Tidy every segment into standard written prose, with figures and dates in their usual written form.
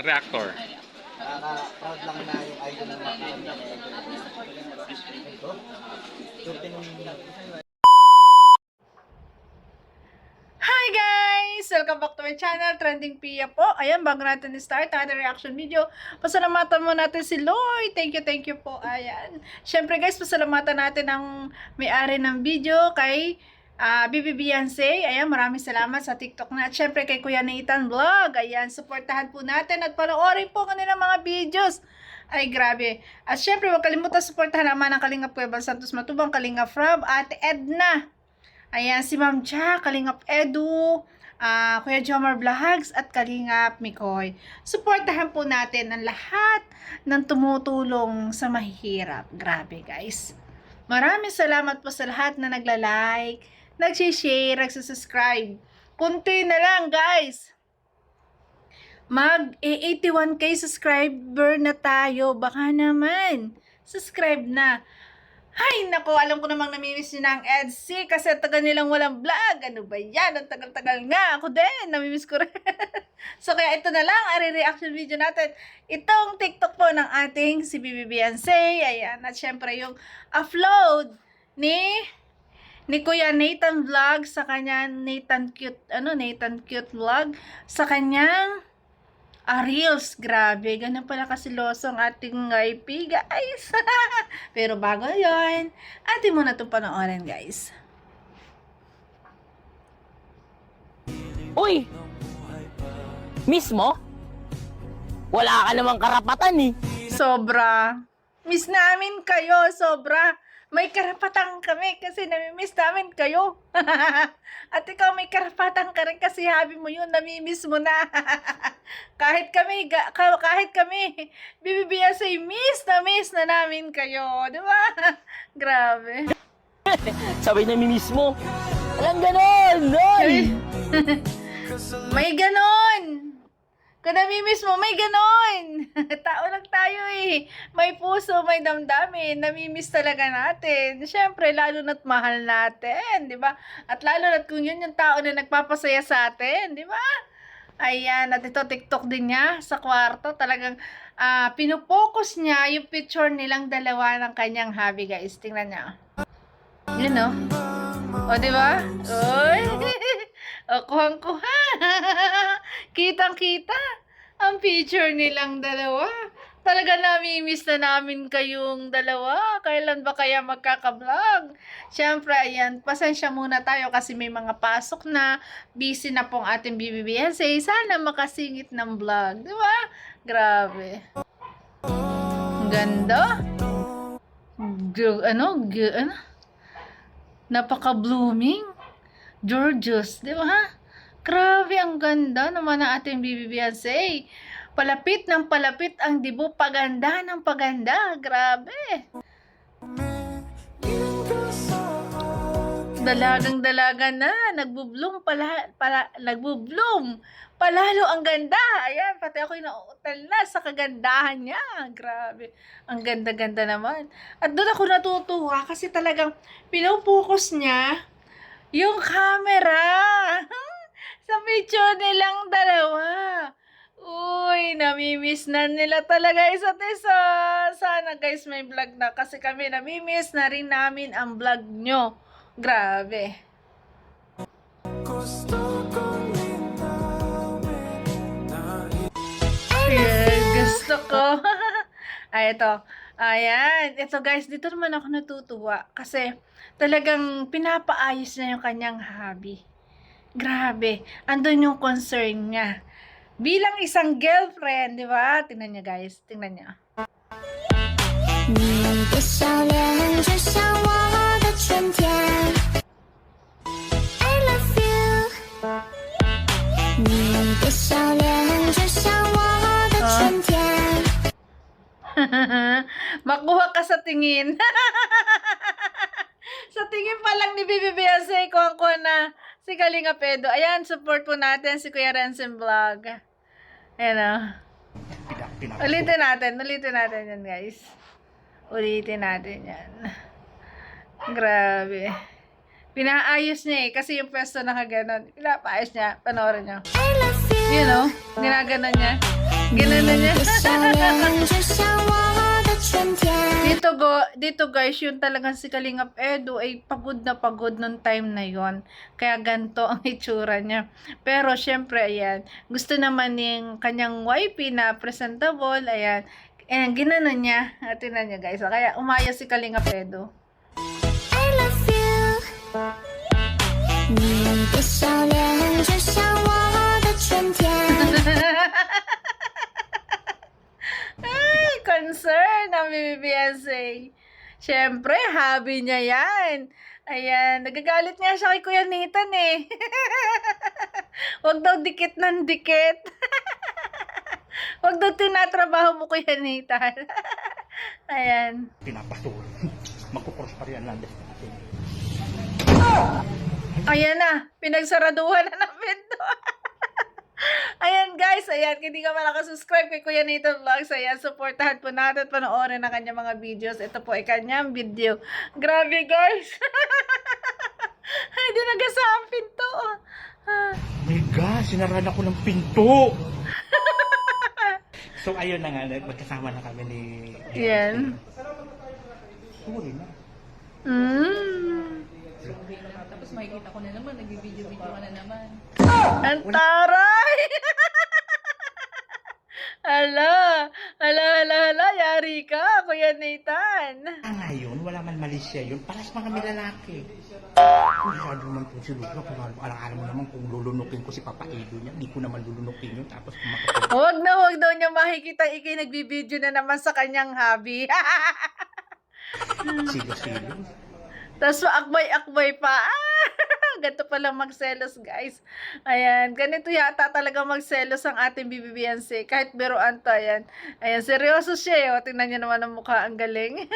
Reactor. Nakaka-proud lang na yung idol ng mga ito. Hi guys! Welcome back to my channel, Trending Pia po. Ayan, bago natin i-start ang ating reaction video, pasalamatan mo natin si Lloyd. Thank you po. Ayan. Siyempre guys, pasalamatan natin ang may-ari ng video kay Bibi Beyonce. Ayan, maraming salamat sa TikTok na. At syempre kay Kuya Nathan Vlog. Ayan, supportahan po natin at panoorin po kanilang mga videos. Ay, grabe. At syempre, huwag kalimutan supportahan naman ang Kalingap Kuya Bal Santos Matubang, Kalingap Rob, Ate Edna. Ayan, si Ma'am Cha, Kalingap Edu, Kuya Jomar Vlogs, at Kalingap Mikoy. Supportahan po natin ang lahat ng tumutulong sa mahihirap. Grabe, guys. Maraming salamat po sa lahat na nagla-like, nag-share, nagsusubscribe. Kunti na lang, guys. Mag-81k subscriber na tayo. Baka naman. Subscribe na. Ay, nako, alam ko namang namimiss nyo na ang EDC kasi tagal nilang walang vlog. Ano ba yan? Ang tagal-tagal nga. Ako din, namimiss ko rin. So, kaya ito na lang, ang reaction video natin. Itong TikTok po ng ating si Bibi Beyonce. Ayan, at syempre yung upload ni Kuya Nathan Vlog sa kanya, Nathan Cute Vlog sa kanyang Reels. Grabe, ganun pala kasiloso ang ating IP, guys. Pero bago yun, atin muna itong panoorin, guys. Uy! Mismo? Wala ka namang karapatan eh. Sobra. Miss namin kayo, sobra. May karapatan kami kasi namimiss namin kayo. At ikaw may karapatan ka rin kasi habi mo yun, namimiss mo na. kahit kami, Bibi Beyonce, miss na namin kayo. Di ba? Grabe. Sabay namimiss mo. Walang ganon! Noy! May ganon! Kung namimiss mo, may ganon! Tao lang tayo eh. May puso, may damdamin. Namimiss talaga natin. Siyempre, lalo na't mahal natin, di ba? At lalo na't kung yun yung tao na nagpapasaya sa atin, di ba? Ayan, at ito, TikTok din niya sa kwarto. Talagang pinupokus niya yung picture nilang dalawa ng kanyang hubby, guys. Tingnan niya. Yun, no? O, di ba? Uy! O, kuhang-kuha. Kitang-kita ang picture nilang dalawa. Talaga namimiss na namin kayong dalawa. Kailan ba kaya magkaka-vlog? Siyempre, ayan, pasensya muna tayo kasi may mga pasok na. Busy na pong ating Bibi Beyonce. Sana makasingit ng vlog. Di ba? Grabe. Ganda. Napaka-blooming. Gorgeous, di ba? Grabe, ang ganda naman ng ating Bibi Beyonce. Palapit ng palapit ang dibo, paganda ng paganda. Grabe. Dalagang-dalaga na, nagbubloom nagbubloom. Palalo ang ganda. Ayan, pati ako inuutal na sa kagandahan niya. Grabe. Ang ganda-ganda naman. At doon ako natutuwa kasi talagang pinupokus niya yung camera sa picture nilang dalawa. Uy, namimiss na nila talaga isa't isa. Sana guys may vlog na kasi kami namimiss na rin namin ang vlog nyo. Grabe. Yeah, gusto ko. Ay, ito. Ayan. Ito guys, dito naman ako natutuwa. Kasi talagang pinapaayos na yung kanyang hobby. Grabe. Andun yung concern niya. Bilang isang girlfriend, di ba? Tingnan niya guys. Tingnan niya. Makuha ka sa tingin. Sa tingin pa lang ni Bibi Beyonce, kuha na si Kalingap Edu. Ayan, support po natin si Kuya Renzen Vlog. Ayan o. Ulitin natin yan guys. Ulitin natin yan. Grabe. Pinaayos niya eh. Kasi yung pwesto nakaganon. Pinapaayos niya. Panoorin niyo. You know? Ginaganon niya. Ginanon niya. Dito guys, yun talagang si Kalingap Edu ay pagod nung time na yon. Kaya ganto ang itsura niya. Pero syempre, ayan, gusto naman yung kanyang wifey na presentable, ayan, and ginanon niya. Tingnan niyo guys. Kaya umayos si Kalingap Edu. I love you 你的笑脸就像我的春天 Ay, concern ang BBBSA. Siyempre, hobby niya yan. Ayan, nagagalit nga siya kay Kuya Nathan eh. Huwag daw dikit ng dikit. Huwag daw tinatrabaho mo Kuya Nathan. Ayan. Pinapasuro. Magkukross pa rin ang landas natin. Ayan na, pinagsaraduhan na ng pinto. Ayan guys, ayan, kung hindi ka pa nakasubscribe kay Kuya Nathan Vlogs, ayan, supportahan po natin, panoorin na kanya mga videos. Ito po ay kanyang video. Grabe guys. Ay, di nagasa ang pinto. My God, sinaraan ako ng pinto! So ayun na nga, magkasama na kami ni... Yan. Sorry na. Tapos makikita ko na naman, nagbibideo-video ka na naman. Ang taray! Hala, yari ka, Kuya Nathan. Ngayon, wala man mali siya yun. Paras mga kami lalaki. Masyado naman po si Luca. Alam mo naman kung lulunukin ko si Papa Edo niya. Hindi ko naman lulunukin yun. Tapos kumakapag... Huwag daw niya makikita ikay nagbibideo na naman sa kanyang hobby. Silo-silo. Tapos akbay-akbay pa. Ganito palang magselos, guys. Ayan, ganito yata talaga magselos ang ating BBBNC. Kahit biruan to, ayan. Ayan, seryoso siya, eh. O, tingnan niyo naman ang mukha, ang galing.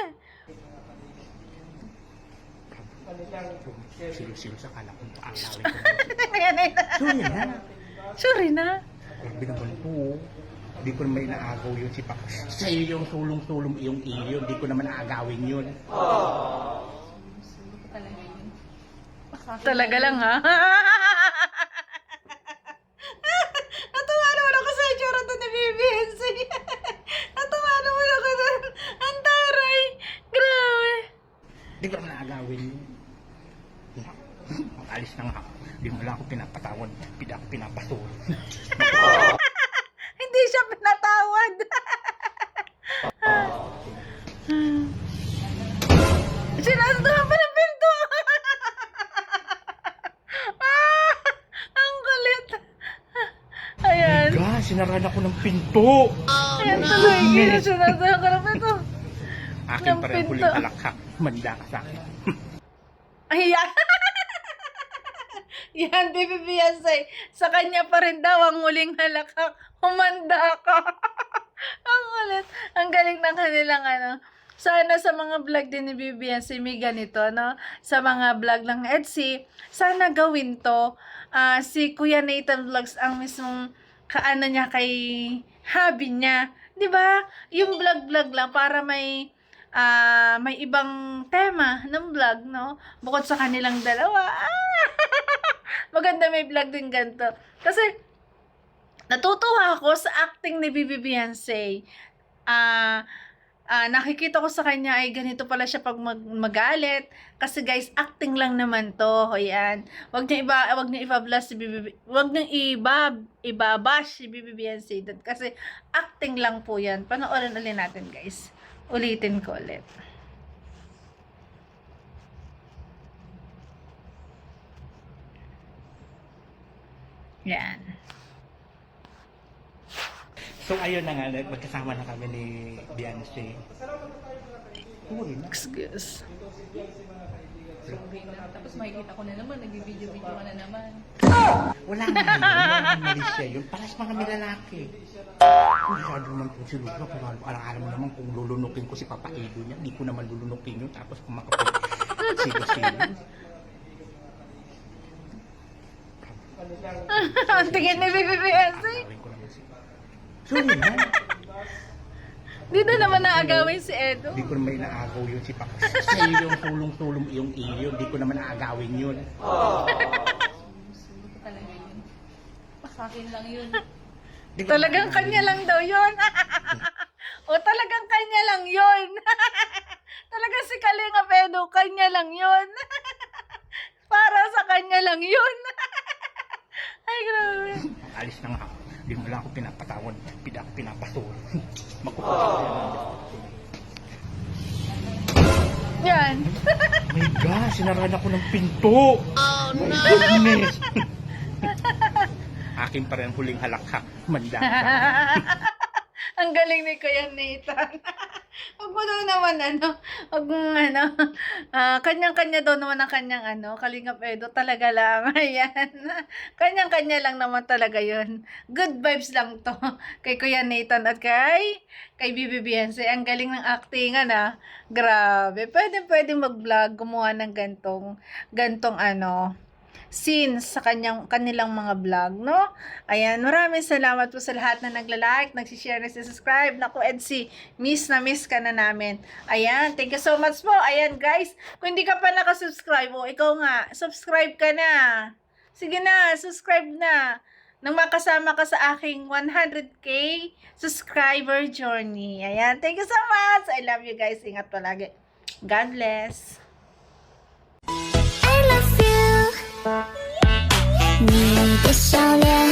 Silo-silo sa kala kong paanawin ko. Ayan, ayan. Sorry na. Sorry na. Grabe naman po. Hindi ko naman inaagaw yun si Papa. Sa'yo yung sulong-sulong iyong iyo. Hindi ko naman aagawin yun. Talaga yun. Talaga lang, ha? Natuwa naman ako sa itsura to ni BBNC. Natuwa naman ako doon. Ang taray. Grabe. Hindi ko naman aagawin yun. Mag-alis na nga ako. Hindi mo lang ako pinapatawad. Pinapasuro. Hindi siya pinatawad. Sinasadahan pa ng pinto. Ang kulit. Ayan. God, sinaraan ako ng pinto. Ayan tuloy. Sinasadahan ka ng pinto. Akin Ng pa rin ang pinto. huling halakhak. Manda ka sa akin. Ayan. Yan, Baby Beyonce. Sa kanya pa rin daw ang muling halakak. Humanda ka. Ang ulit. Ang galing ng kanilang ano. Sana sa mga vlog din ni Baby Beyonce may ganito, no? Sa mga vlog ng Etsy, sana gawin to. Si Kuya Nathan Vlogs ang mismong kaano niya kay hobby niya. 'Di ba? Yung vlog lang para may ibang tema ng vlog, no? Bukod sa kanilang dalawa. Maganda may vlog din ganito. Kasi, natutuwa ako sa acting ni Bibi Beyonce. Nakikita ko sa kanya ay ganito pala siya pag magalit. Kasi guys, acting lang naman to. Ayan. Wag niyo ibabash si Bibi. Wag niyo ibabash si Bibi Beyonce. Kasi acting lang po 'yan. Panoorin ulit natin, guys. Ulitin ko ulit. Yan. So ayun na nga, magkasama na kami ni Beyonce. Sorry na. Excuse. Tapos makikita ko na naman, nagbibideo-video ka na naman. Wala nga yun. Wala nga mali siya yun. Paras mga kami lalaki. Masyado naman po si Luca. Alam mo naman kung lulunukin ko si Papa Edo niya. Hindi ko naman lulunukin yun. Tapos kumakapag silo-silo. Ang tingin ni Bibi Beyonce. Gawin ko naman siya. Sorry na. Di na naman naagawin si Edo. Hindi ko naman inaagaw yun si Papa. Sa iyo yung sulong-sulong iyong iyo, hindi ko naman naagawin yun. Gusto ko talaga yun. Sa akin lang yun. Di ko Talagang naman kanya lang daw yun. O talagang kanya lang yun. Talagang si Kalinga Edo, kanya lang yun. Para sa kanya lang yun. Ay, grabe. Alis na nga ako. Hindi mo lang ako pinapatawad. Hindi ako pinapasuro. Magkukot Yan. My God, sinarahan ako ng pinto. Oh no! My goodness. Akin pa rin ang huling halakhak. Manda. Ang galing ni Kuya Nathan. Huwag mo daw naman huwag mong kanyang-kanya daw naman ang kanyang Kalingap Edo, talaga lang. Ayan. Kanyang-kanya lang naman talaga yun. Good vibes lang to. Kay Kuya Nathan at kay Bibi Beyonce. Ang galing ng actingan Grabe. Pwede mag-vlog, gumawa ng gantong scenes sa kanilang mga vlog, no? Ayan, maraming salamat po sa lahat na nagla-like, nagsishare, nagsisubscribe. Naku, Edsy, miss ka na namin. Ayan, thank you so much po. Ayan, guys, kung hindi ka pa nakasubscribe, ikaw nga, subscribe ka na. Sige na, subscribe na. Nang makasama ka sa aking 100k subscriber journey. Ayan, thank you so much. I love you guys. Ingat palagi. God bless. I love you，你的笑脸